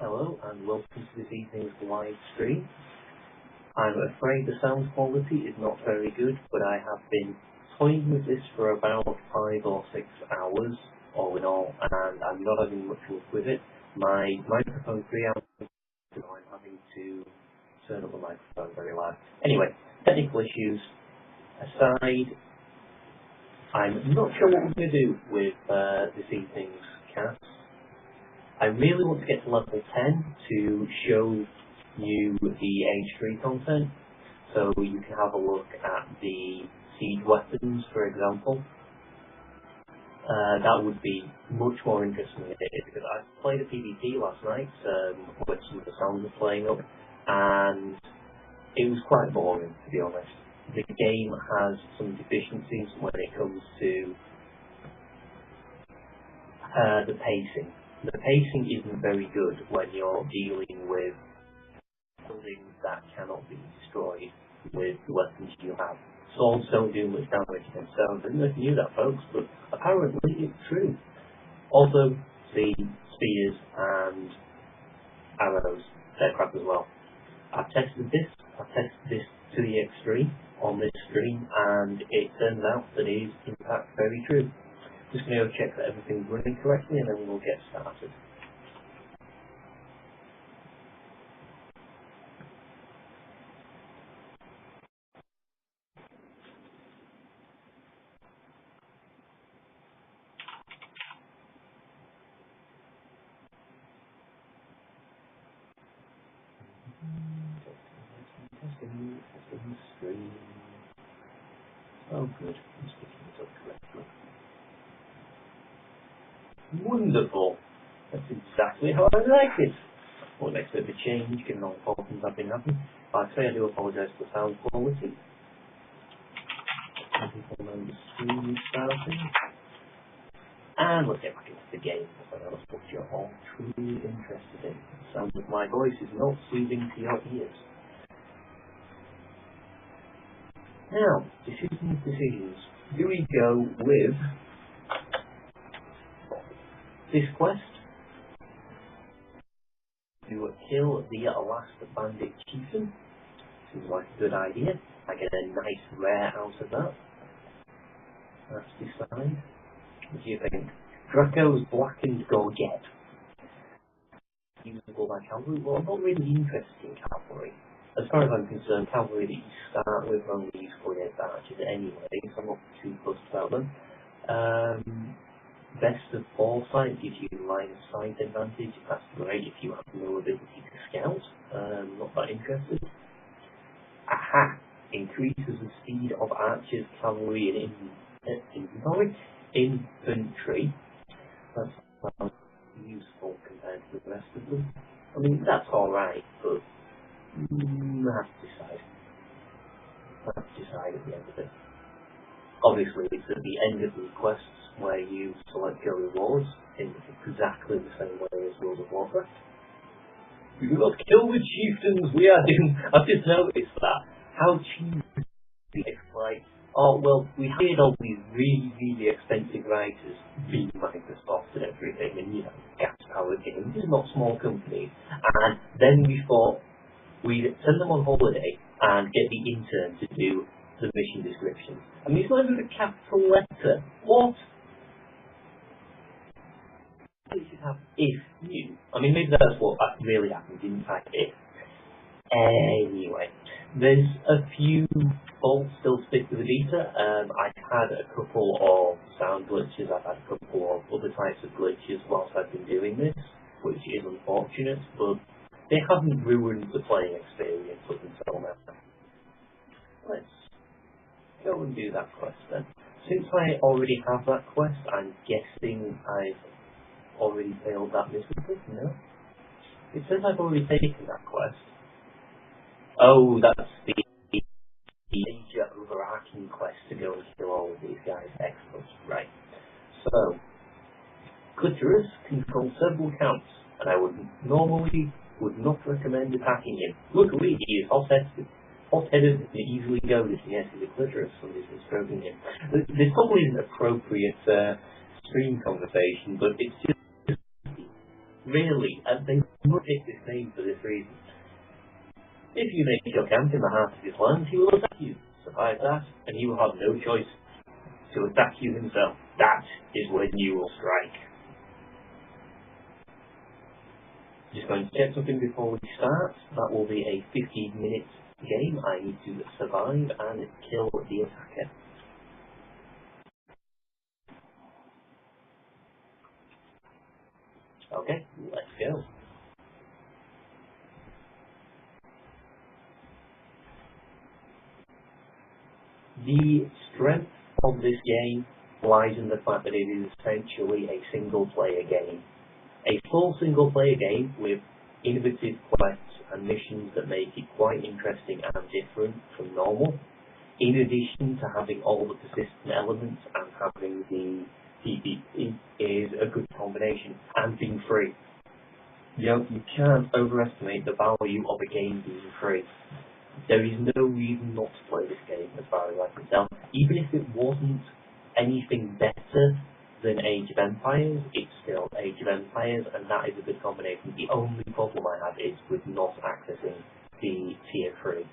Hello and welcome to this evening's live stream. I'm afraid the sound quality is not very good, but I have been toying with this for about 5 or 6 hours, all in all, and I'm not having much luck with it. My microphone preamp, so I'm having to turn up the microphone very loud. Anyway, technical issues aside, I'm not sure what we're going to do with this evening's cast. I really want to get to level 10 to show you the Age 3 content, so you can have a look at the siege weapons, for example. That would be much more interesting because I played a PvP last night where some of the sounds were playing up, and it was quite boring, to be honest. The game has some deficiencies when it comes to the pacing. The pacing isn't very good when you're dealing with buildings that cannot be destroyed with the weapons you have. Swords don't do much damage against stones. I didn't know if you knew that, folks, but apparently it's true. Also, the spears and arrows, they're crap as well. I've tested this to the extreme on this stream, and it turns out that it is in fact very true. Just going to go check that everything's running correctly and then we'll get started. Testing stream. Oh good, I'm speaking it up correctly. Wonderful. That's exactly how I like it. Well, it makes a bit of a change given all the problems I've been having. Like I say, I do apologise for the sound quality. People know the stream is starting. And let's get back into the game, because I know that's what you're all truly interested in. The sound of my voice is not soothing to your ears. Now, decisions. Do we go with this quest? Do a kill the last bandit chieftain? Seems like a good idea. I get a nice rare out of that. Let's decide. What do you think? Draco's Blackened Gorget. Usable by cavalry? Well, I'm not really interested in cavalry. As far as I'm concerned, cavalry that you start with are only useful against archers anyway, so I'm not too fussed about them. Best of Foresight gives you line of sight advantage. That's great if you have no ability to scout. Not that interested. Aha! Increases the speed of archers, cavalry, and infantry. That's not useful compared to the rest of them. I mean, that's alright, but I have to decide. I have to decide at the end of it. Obviously, it's at the end of the quests where you select your rewards in exactly the same way as World of Warcraft. We do not kill the chieftains, we are doomed. I've just noticed that. How cheap it's like, oh, well, we hired all these really, really expensive writers, being Microsoft and everything, and, you know, gas-powered games, these are not small companies. And then we thought we'd send them on holiday and get the intern to do the mission descriptions. I mean, it's not even a capital letter. What? You should have if you. I mean, maybe that's what really happened, didn't I? If. Anyway, there's a few faults still stick to the beta. I've had a couple of sound glitches, I've had a couple of other types of glitches whilst I've been doing this, which is unfortunate, but they haven't ruined the playing experience up until now. Let's go and do that quest then. Since I already have that quest, I'm guessing I've already failed that miserably, no? It says I've already taken that quest. Oh, that's the major overarching quest to go and kill all of these guys. Excellent, right. So, Clitoris controls several counts, and I would not recommend attacking him. Luckily, he is hot-headed and easily goaded. Yes, he's a Clitoris, somebody's been stroking him. This probably isn't an appropriate stream conversation, but it's just really, they must pick this name for this reason. If you make your camp in the heart of his land, he will attack you. Survive that, and he will have no choice to attack you himself. That is when you will strike. Just going to check something before we start. That will be a 15-minute game. I need to survive and kill the attacker. Okay, let's go. The strength of this game lies in the fact that it is essentially a single-player game. A full single-player game with innovative quests and missions that make it quite interesting and different from normal, in addition to having all the persistent elements and having the PvP, is a good combination, and being free. You can't overestimate the value of a game being free. There is no reason not to play this game as far as I can tell. Even if it wasn't anything better than Age of Empires, it's still Age of Empires, and that is a good combination. The only problem I have is with not accessing the tier 3.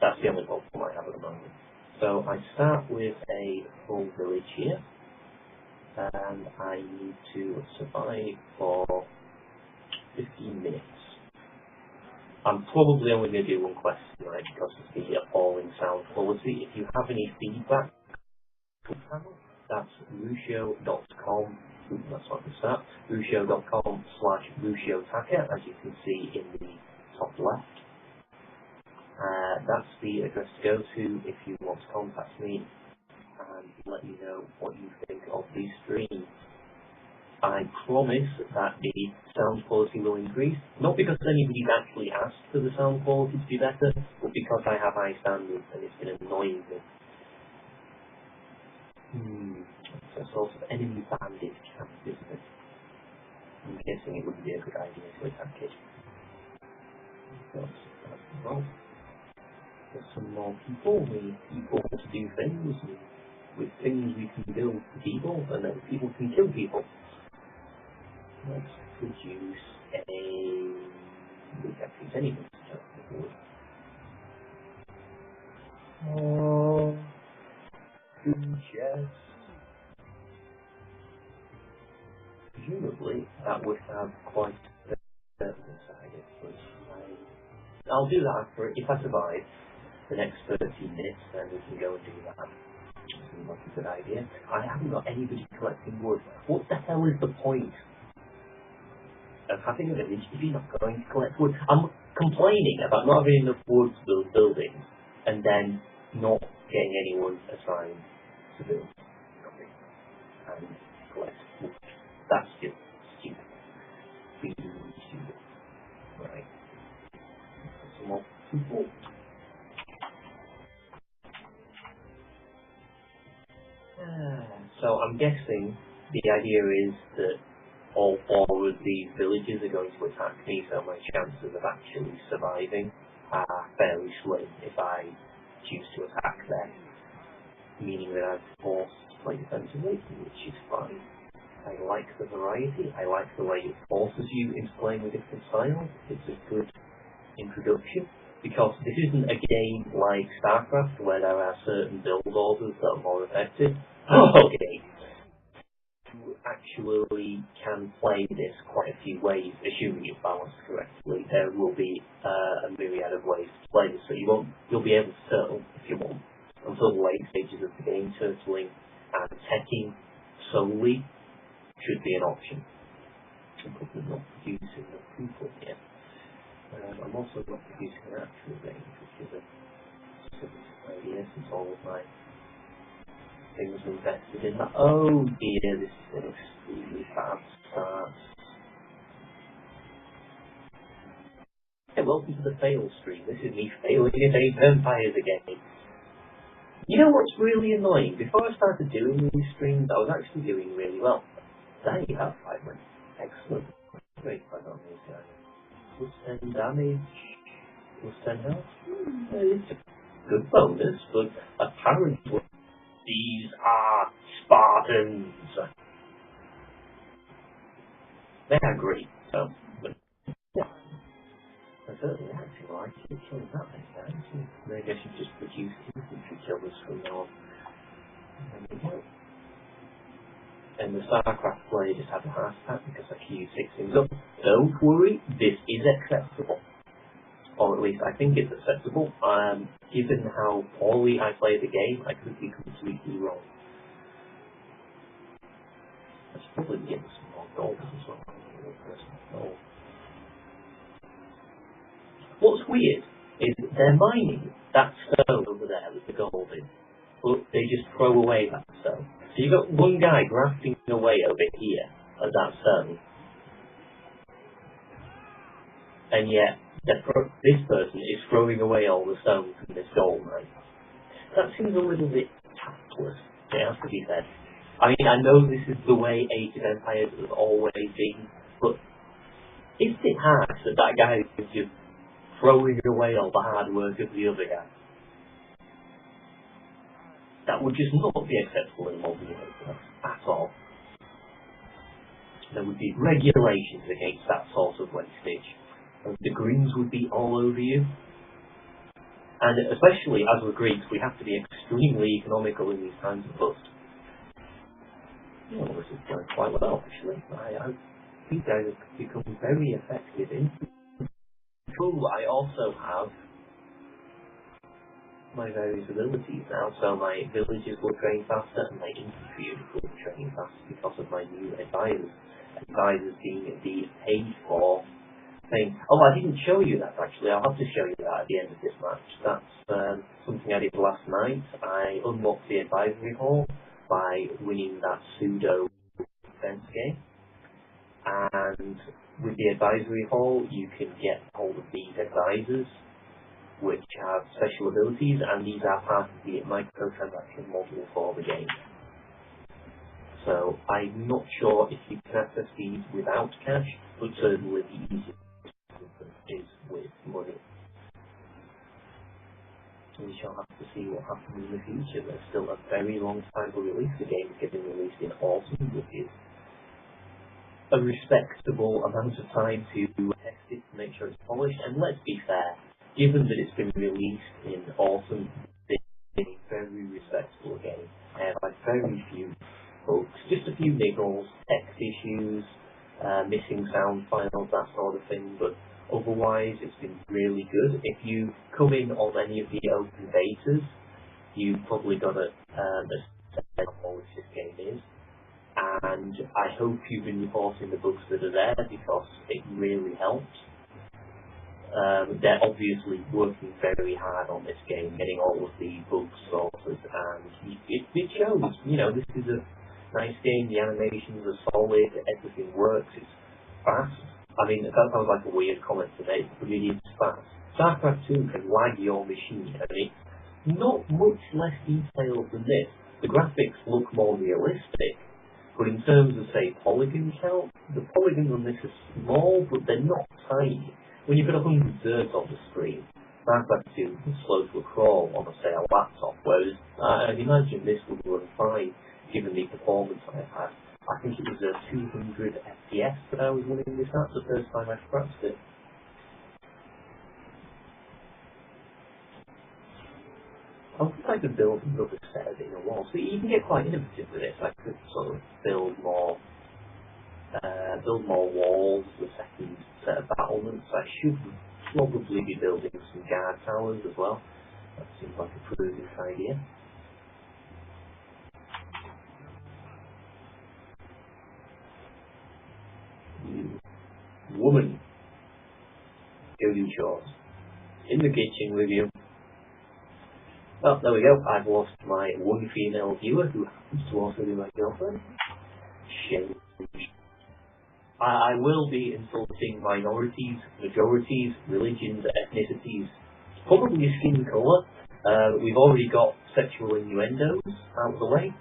That's the only problem I have at the moment. So I start with a full village here, and I need to survive for 15 minutes. I'm probably only going to do one quest tonight because of the appalling sound quality. If you have any feedback, that's Ruscio.com. That's what I start. Ruscio.com/RuscioTacker, as you can see in the top left. That's the address to go to if you want to contact me and let me know what you think of the stream. I promise that the sound quality will increase, not because anybody's actually asked for the sound quality to be better, but because I have high standards and it's been annoying me. It's a sort of enemy bandit camp, isn't it? I'm guessing it wouldn't be a good idea to attack it. Well, there's some more people. We need people to do things, and with things we can build people, and then people can kill people. Let's produce we can't use anything to jump forward. Oh, good chest. Presumably, that would have quite a bit inside it, but I'll do that after, if I survive the next 30 minutes, then we can go and do that. Seems like a good idea. I haven't got anybody collecting wood. What the hell is the point of having a village if you're not going to collect wood? I'm complaining about not having enough wood to build buildings, and then not getting anyone assigned to build nothing and collect wood. That's just stupid. Really stupid. Right. Some more people. So I'm guessing the idea is that all 4 of these villages are going to attack me, so my chances of actually surviving are fairly slim if I choose to attack them, meaning that I'm forced to play defensively, which is fine. I like the variety, I like the way it forces you into playing with different styles. It's a good introduction, because this isn't a game like StarCraft where there are certain build orders that are more effective. Okay. You actually can play this quite a few ways, assuming it's balanced correctly. There will be a myriad of ways to play this, so you'll be able to turtle if you want until the late stages of the game. Turtling and teching solely should be an option. I'm probably not producing the people here. I'm also not producing an actual game, which is a specific idea since all of my things invested in that. Oh dear, this is an extremely bad start. Hey, welcome to the fail stream. This is me failing at Age of Empires again. You know what's really annoying? Before I started doing these streams, I was actually doing really well. There you have 5 minutes. Excellent. Great fun on these guys. Plus 10 damage. Plus 10 health. It's a good bonus, but apparently these are Spartans. They are great, so Yeah, I certainly actually like it. Killing that many times. Maybe I should just produce infantry killers from now on. There we go. And the StarCraft player just had a heart attack because I queued 6 things up. Don't worry, this is acceptable. Or at least I think it's acceptable. Given how poorly I play the game, I could be completely wrong. I should probably get some more gold as well. What's weird is they're mining that stone over there with the gold in, but they just throw away that stone. So you've got one guy grafting away over here at that stone, and yet this person is throwing away all the stones from this gold mine. That seems a little bit tactless, it has to be said. I mean, I know this is the way Age of Empires has always been, but it's a bit harsh that that guy is just throwing away all the hard work of the other guy. That would just not be acceptable in modern universe at all. There would be regulations against that sort of wastage. The Greens would be all over you. And especially as we're Greeks, we have to be extremely economical in these times of bust. Well, this is going quite well, actually. These guys have become very effective in control. I also have my various abilities now, so my villagers will train faster and my infantry units will train faster because of my new advisors. Advisors being the paid for thing. Oh, I didn't show you that actually. I'll have to show you that at the end of this match. That's something I did last night. I unlocked the advisory hall by winning that pseudo defense game. And with the advisory hall, you can get hold of these advisors, which have special abilities, and these are part of the microtransaction model for the game. So I'm not sure if you can access these without cash, but certainly the easiest is with money. We shall have to see what happens in the future. There's still a very long time to release. The game is getting released in autumn, which is a respectable amount of time to test it to make sure it's polished. And let's be fair, given that it's been released in autumn, it's a very respectable game. Like very few bugs, just a few niggles, text issues, missing sound files, that sort of thing, but otherwise it's been really good. If you come in on any of the open betas, you've probably got a sense of how this game is. And I hope you've been reporting the bugs that are there because it really helps. They're obviously working very hard on this game, getting all of the bugs sorted, and it shows, you know, this is a nice game, the animations are solid, everything works, it's fast. I mean, that sounds like a weird comment to make, but it is fast. StarCraft 2 can lag your machine, and it's not much less detailed than this. The graphics look more realistic, but in terms of, say, polygon count, the polygons on this are small, but they're not tiny. When you've got 100 Zergs on the screen, StarCraft 2 is slow to a crawl on, say, a laptop, whereas I'd imagine this would run fine, given the performance I had. I think it was a 200 FPS that I was running this at the first time I scratched it. I would like to build another set of inner walls. So you can get quite innovative with it. I could sort of build more walls, the second set of battlements. I should probably be building some guard towers as well. That seems like a prudent idea. Woman, go do chores. In the kitchen with you. Well, there we go. I've lost my one female viewer who happens to also be my girlfriend. Shame. I will be insulting minorities, majorities, religions, ethnicities, probably skin colour. We've already got sexual innuendos out of the way.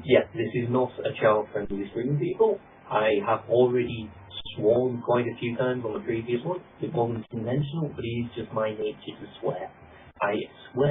Yeah, this is not a child-friendly stream, people. I have already sworn quite a few times on the previous one. It wasn't intentional, but it is just my nature to swear. I swear